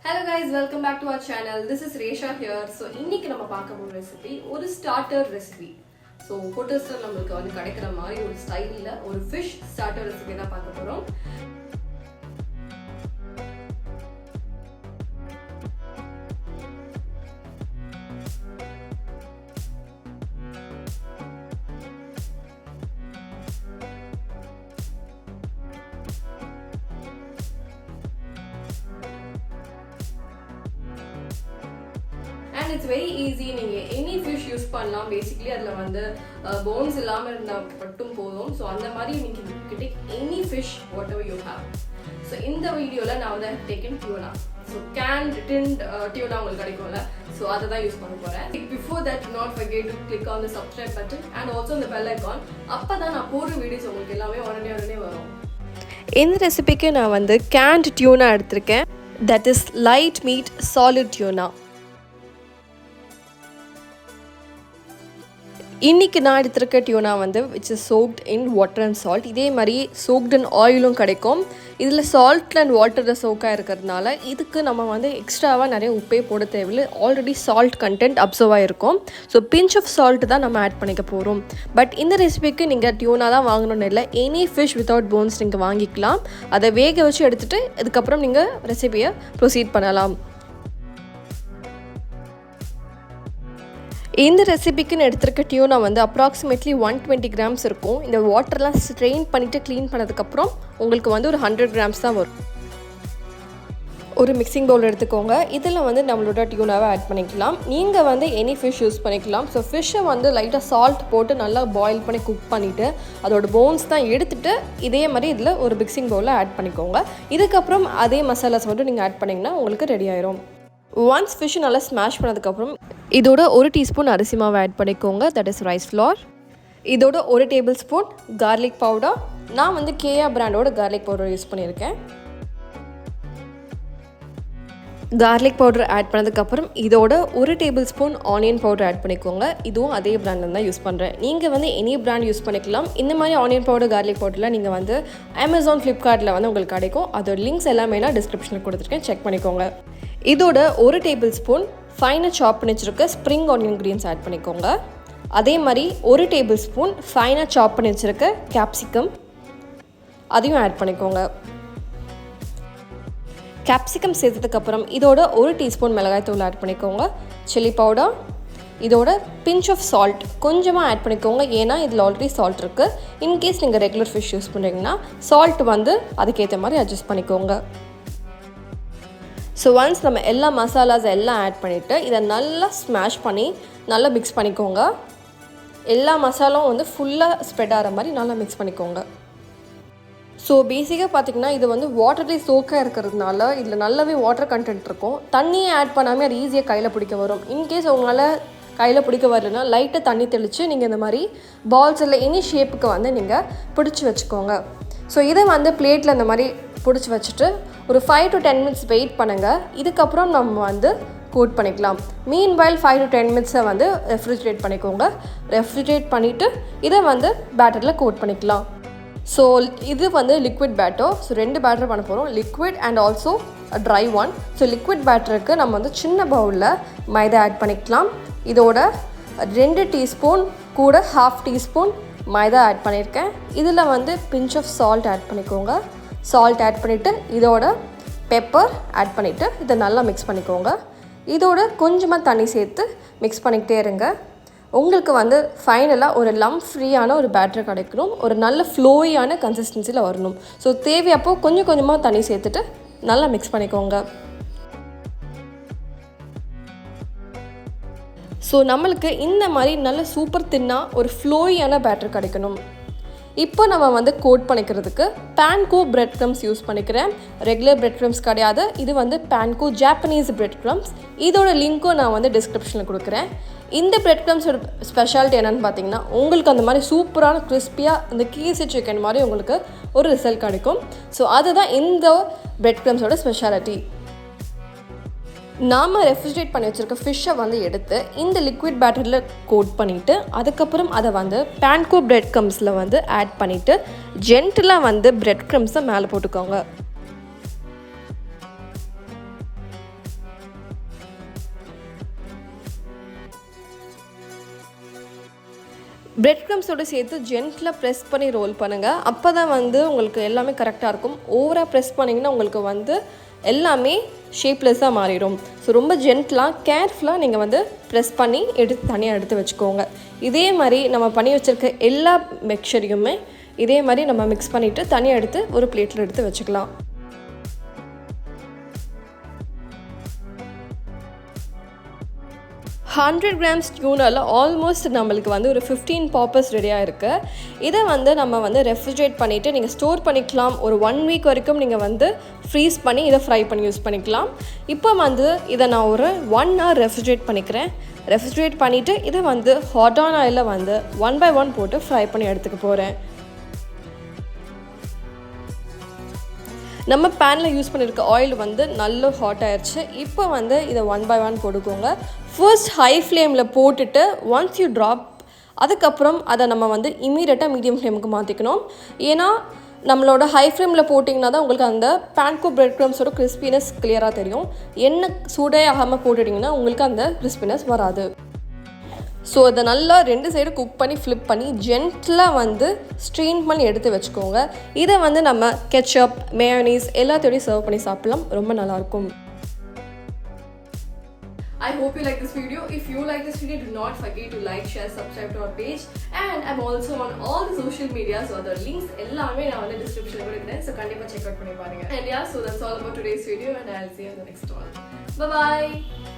Hello guys, welcome back to our channel. This is Resha here. So இன்னைக்கு நம்ம பார்க்க போற ரெசிபி ஒரு ஸ்டார்ட்டர் ரெசிபி. So ஹோட்டல்ஸ்ல நமக்கு வந்து கிடைக்கிற மாதிரி ஒரு ஸ்டைல்ல ஒரு fish starter ரெசிபி தான் பார்க்க போறோம். And it's very easy. நீங்க any fish யூஸ் பண்ணலாம். Basically அதுல வந்து bones இல்லாம இருந்தா மட்டும் போதும். So அந்த மாதிரி நீங்க take any fish whatever you have. So இந்த வீடியோல நான் வந்து taken tuna. So canned tinned tuna உங்களுக்கு கிடைக்கும்ல. So அதை தான் யூஸ் பண்ண போறேன். Before that, do not forget to click on the subscribe button and also on the bell icon. அப்பதான் நான் போடுற வீடியோஸ் உங்களுக்கு எல்லாமே உடனே வரும். இந்த ரெசிபிக்கு நான் வந்து canned tuna எடுத்திருக்கேன். That is light meat solid tuna. இன்றைக்கி நான் எடுத்துருக்க டியூனா வந்து which is soaked in water and salt. இதே மாதிரி soaked in ஆயிலும் கிடைக்கும். இதில் சால்ட் அண்ட் வாட்டரில் சோக்காக இருக்கிறதுனால இதுக்கு நம்ம வந்து எக்ஸ்ட்ராவாக நிறைய உப்பே போட தேவையில்லை. ஆல்ரெடி சால்ட் கண்டென்ட் அப்சர்வ் ஆகிருக்கும். ஸோ பிஞ்ச் ஆஃப் சால்ட் தான் நம்ம ஆட் பண்ணிக்க போகிறோம். பட் இந்த ரெசிபிக்கு நீங்கள் டியூனா தான் வாங்கணும்னு இல்லை, எனி ஃபிஷ் வித்தவுட் போன்ஸ் நீங்கள் வாங்கிக்கலாம். அதை வேக வச்சு எடுத்துகிட்டு இதுக்கப்புறம் நீங்கள் ரெசிபியை ப்ரொசீட் பண்ணலாம். இந்த ரெசிபிக்குன்னு எடுத்துருக்க டியூனா வந்து அப்ராக்சிமேட்லி 120 கிராம்ஸ் இருக்கும். இந்த வாட்டர்லாம் ஸ்ட்ரெயின் பண்ணிவிட்டு க்ளீன் பண்ணதுக்கப்புறம் உங்களுக்கு வந்து ஒரு 100 கிராம்ஸ் தான் வரும். ஒரு மிக்சிங் பவுல் எடுத்துக்கோங்க. இதில் வந்து நம்மளோட டியூனாவை ஆட் பண்ணிக்கலாம். நீங்கள் வந்து எனி ஃபிஷ் யூஸ் பண்ணிக்கலாம். ஸோ ஃபிஷ்ஷை வந்து லைட்டாக சால்ட் போட்டு நல்லா பாயில் பண்ணி குக் பண்ணிவிட்டு அதோட போன்ஸ் தான் எடுத்துகிட்டு இதே மாதிரி இதில் ஒரு மிக்சிங் பவுலில் ஆட் பண்ணிக்கோங்க. இதுக்கப்புறம் அதே மசாலாஸ் மட்டும் நீங்கள் ஆட் பண்ணிங்கன்னா உங்களுக்கு ரெடி ஆயிரும். ஒன்ஸ் ஃபிஷ் நல்லா ஸ்மாஷ் பண்ணதுக்கப்புறம் இதோட 1 டீஸ்பூன் அரிசி மாவு ஆட் பண்ணிக்கோங்க. That is rice flower. இதோட 1 டேபிள் ஸ்பூன் கார்லிக் பவுடர். நான் வந்து கேயா பிராண்டோட கார்லிக் பவுடர் யூஸ் பண்ணியிருக்கேன். கார்லிக் பவுடர் ஆட் பண்ணதுக்கப்புறம் இதோட 1 tablespoon onion powder add பண்ணிக்கோங்க. இதுவும் அதே பிராண்டில் தான் யூஸ் பண்ணுறேன். நீங்கள் வந்து எனி பிராண்ட் யூஸ் பண்ணிக்கலாம். இந்த மாதிரி ஆனியன் பவுடர் கார்லிக் பவுடரில் நீங்கள் வந்து அமேசான் ஃப்ளிப்கார்ட்டில் வந்து உங்களுக்கு கிடைக்கும். அதோட லிங்க்ஸ் எல்லாமே நான் டிஸ்கிரிப்ஷனில் கொடுத்துருக்கேன், செக் பண்ணிக்கோங்க. இதோட 1 டேபிள் ஸ்பூன் ஃபைனாக சாப் பண்ணி வச்சுருக்க ஸ்ப்ரிங் ஆனியன் கிரீன்ஸ் ஆட் பண்ணிக்கோங்க. அதே மாதிரி 1 டேபிள் ஸ்பூன் ஃபைனாக சாப் பண்ணி வச்சுருக்க கேப்சிகம் அதையும் ஆட் பண்ணிக்கோங்க. கேப்சிகம் சேர்த்ததுக்கப்புறம் இதோட 1 டீஸ்பூன் மிளகாய் தூள் ஆட் பண்ணிக்கோங்க. சில்லி பவுடர், இதோட பிஞ்ச் ஆஃப் சால்ட் கொஞ்சமாக ஆட் பண்ணிக்கோங்க. ஏன்னா இதில் ஆல்ரெடி சால்ட் இருக்குது. இன்கேஸ் நீங்கள் ரெகுலர் ஃபிஷ் யூஸ் பண்ணுறீங்கன்னா சால்ட் வந்து அதுக்கேற்ற மாதிரி அட்ஜஸ்ட் பண்ணிக்கோங்க. ஸோ ஒன்ஸ் நம்ம எல்லா மசாலாஸ் எல்லாம் ஆட் பண்ணிவிட்டு இதை நல்லா ஸ்மாஷ் பண்ணி நல்லா மிக்ஸ் பண்ணிக்கோங்க. எல்லா மசாலாவும் வந்து ஃபுல்லாக ஸ்ப்ரெட் ஆகிற மாதிரி நல்லா மிக்ஸ் பண்ணிக்கோங்க. ஸோ பேசிக்காக பார்த்திங்கன்னா இது வந்து வாட்டர்லேயே சோக்காக இருக்கிறதுனால இதில் நல்லாவே வாட்டர் கண்டென்ட் இருக்கும். தண்ணியை ஆட் பண்ணாமல் அது ஈஸியாக கையில் பிடிக்க வரும். இன்கேஸ் உங்களால் கையில் பிடிக்க வரலன்னா லைட்டாக தண்ணி தெளித்து நீங்கள் இந்த மாதிரி பால்ஸ் இல்லை எனி ஷேப்புக்கு வந்து நீங்கள் பிடிச்சி வச்சுக்கோங்க. ஸோ இதை வந்து பிளேட்டில் இந்த மாதிரி பிடிச்சி வச்சுட்டு ஒரு 5 to 10 மினிட்ஸ் வெயிட் பண்ணுங்கள். இதுக்கப்புறம் நம்ம வந்து கோட் பண்ணிக்கலாம். மீன்வைல் 5 to 10 மினிட்ஸை வந்து ரெஃப்ரிஜரேட் பண்ணிக்கோங்க. ரெஃப்ரிஜரேட் பண்ணிவிட்டு இதை வந்து பேட்டரில் கோட் பண்ணிக்கலாம். ஸோ இது வந்து லிக்விட் பேட்டர். ஸோ 2 பேட்டர் பண்ண போகிறோம், liquid and also dry one. So liquid பேட்டருக்கு நம்ம வந்து சின்ன பவுலில் மைதா ஆட் பண்ணிக்கலாம். இதோட 2 டீஸ்பூன் கூட 1/2 டீஸ்பூன் மைதா ஆட் பண்ணியிருக்கேன். இதில் வந்து பிஞ்ச் ஆஃப் சால்ட் ஆட் பண்ணிக்கோங்க. சால்ட் ஆட் பண்ணிவிட்டு இதோட பெப்பர் ஆட் பண்ணிவிட்டு இதை நல்லா மிக்ஸ் பண்ணிக்கோங்க. இதோட கொஞ்சமாக தண்ணி சேர்த்து மிக்ஸ் பண்ணிக்கிட்டே இருங்க. உங்களுக்கு வந்து ஃபைனலாக ஒரு லம்ப் ஃப்ரீயான ஒரு பேட்டர் கிடைக்கணும். ஒரு நல்ல ஃப்ளோயான கன்சிஸ்டன்சியில் வரணும். ஸோ தேவையப்போ கொஞ்சம் கொஞ்சமாக தண்ணி சேர்த்துட்டு நல்லா மிக்ஸ் பண்ணிக்கோங்க. ஸோ நம்மளுக்கு இந்த மாதிரி நல்ல சூப்பர் தின்னாக ஒரு ஃப்ளோயான பேட்டர் கிடைக்கணும். இப்போ நம்ம வந்து கோட் பண்ணிக்கிறதுக்கு பேன்கோ பிரெட் க்ரம்ஸ் யூஸ் பண்ணிக்கிறேன். ரெகுலர் பிரெட் க்ரம்ஸ் கிடையாது, இது வந்து பேன்கோ ஜாப்பனீஸ் பிரெட் க்ரம்ஸ். இதோட லிங்க்கும் நான் வந்து டிஸ்கிரிப்ஷனில் கொடுக்குறேன். இந்த பிரெட் க்ரம்ஸோட ஸ்பெஷாலிட்டி என்னென்னு பார்த்தீங்கன்னா உங்களுக்கு அந்த மாதிரி சூப்பரான கிறிஸ்பியாக இந்த KFC சிக்கன் மாதிரி உங்களுக்கு ஒரு ரிசல்ட் கிடைக்கும். ஸோ அதுதான் இந்த பிரெட் க்ரம்ஸோட ஸ்பெஷாலிட்டி. நாம் ரெஃப்ரிஜரேட் பண்ணி வச்சுருக்க ஃபிஷ்ஷை வந்து எடுத்து இந்த லிக்விட் பேட்டரில் கோட் பண்ணிவிட்டு அதுக்கப்புறம் அதை வந்து பேன்கோ பிரெட் க்ரம்ஸில் வந்து ஆட் பண்ணிவிட்டு ஜென்டிலாக வந்து பிரெட் க்ரம்ஸை மேலே போட்டுக்கோங்க. பிரெட் க்ரம்ஸோடு சேர்த்து ஜென்டிலாக ப்ரெஸ் பண்ணி ரோல் பண்ணுங்கள். அப்போ தான் வந்து உங்களுக்கு எல்லாமே கரெக்டாக இருக்கும். ஓவராக ப்ரெஸ் பண்ணிங்கன்னா உங்களுக்கு வந்து எல்லாமே ஷேப்லெஸ்ஸாக மாறிடும். ஸோ ரொம்ப ஜென்டிலாக கேர்ஃபுல்லாக நீங்கள் வந்து ப்ரெஸ் பண்ணி தனியாக எடுத்து வச்சுக்கோங்க. இதே மாதிரி நம்ம பண்ணி வச்சுருக்க எல்லா மிக்சரையுமே இதே மாதிரி நம்ம மிக்ஸ் பண்ணிவிட்டு தனியாக எடுத்து ஒரு பிளேட்டில் எடுத்து வச்சுக்கலாம். ஹண்ட்ரட் கிராம்ஸ் டியூனாவில் ஆல்மோஸ்ட் நம்மளுக்கு வந்து ஒரு 15 பாப்பர்ஸ் ரெடியாக இருக்குது. இதை வந்து நம்ம வந்து ரெஃப்ரிஜரேட் பண்ணிவிட்டு நீங்கள் ஸ்டோர் பண்ணிக்கலாம். ஒரு 1 வீக் வரைக்கும் நீங்கள் வந்து ஃப்ரீஸ் பண்ணி இதை ஃப்ரை பண்ணி யூஸ் பண்ணிக்கலாம். இப்போ வந்து இதை நான் ஒரு 1 hour ரெஃப்ரிஜரேட் பண்ணிக்கிறேன். ரெஃப்ரிஜரேட் பண்ணிவிட்டு இதை வந்து ஹாட்டான ஆயிலில் வந்து 1 by 1 போட்டு ஃப்ரை பண்ணி எடுத்துக்க போகிறேன். நம்ம பேனில் யூஸ் பண்ணியிருக்க ஆயில் வந்து நல்ல ஹாட் ஆயிடுச்சு. இப்போ வந்து இதை 1 by 1 போட்டுக்கோங்க. ஃபர்ஸ்ட் ஹை ஃப்ளேமில் போட்டுட்டு ஒன்ஸ் யூ ட்ராப் அதுக்கப்புறம் அதை நம்ம வந்து இமீடியட்டாக மீடியம் ஃப்ளேமுக்கு மாற்றிக்கணும். ஏன்னா நம்மளோட ஹை ஃப்ளேமில் போட்டிங்கன்னா தான் உங்களுக்கு அந்த பேன்கோ பிரெட் க்ரம்ஸோட கிறிஸ்பினஸ் கிளியராக தெரியும். எண்ணெய் சூடே ஆகாமல் போட்டுட்டிங்கன்னா உங்களுக்கு அந்த கிறிஸ்பினஸ் வராது. ஸோ அதை நல்லா 2 சைடு குக் பண்ணி ஃப்ளிப் பண்ணி ஜென்டிலாக வந்து ஸ்ட்ரெயின் பண்ணி எடுத்து வச்சுக்கோங்க. இதை வந்து நம்ம கெச்சப், மேயோனீஸ் எல்லாத்தையோடையும் சர்வ் பண்ணி சாப்பிடலாம். ரொம்ப நல்லாயிருக்கும். I hope you like this video. If you like this video, do not forget to like, share, subscribe to our page. And I'm also on all the social media, so the links ellame na vandu description la irukku. So kandipa check out panni paarenga. And yeah, so that's all about today's video and I'll see you in the next one. Bye bye.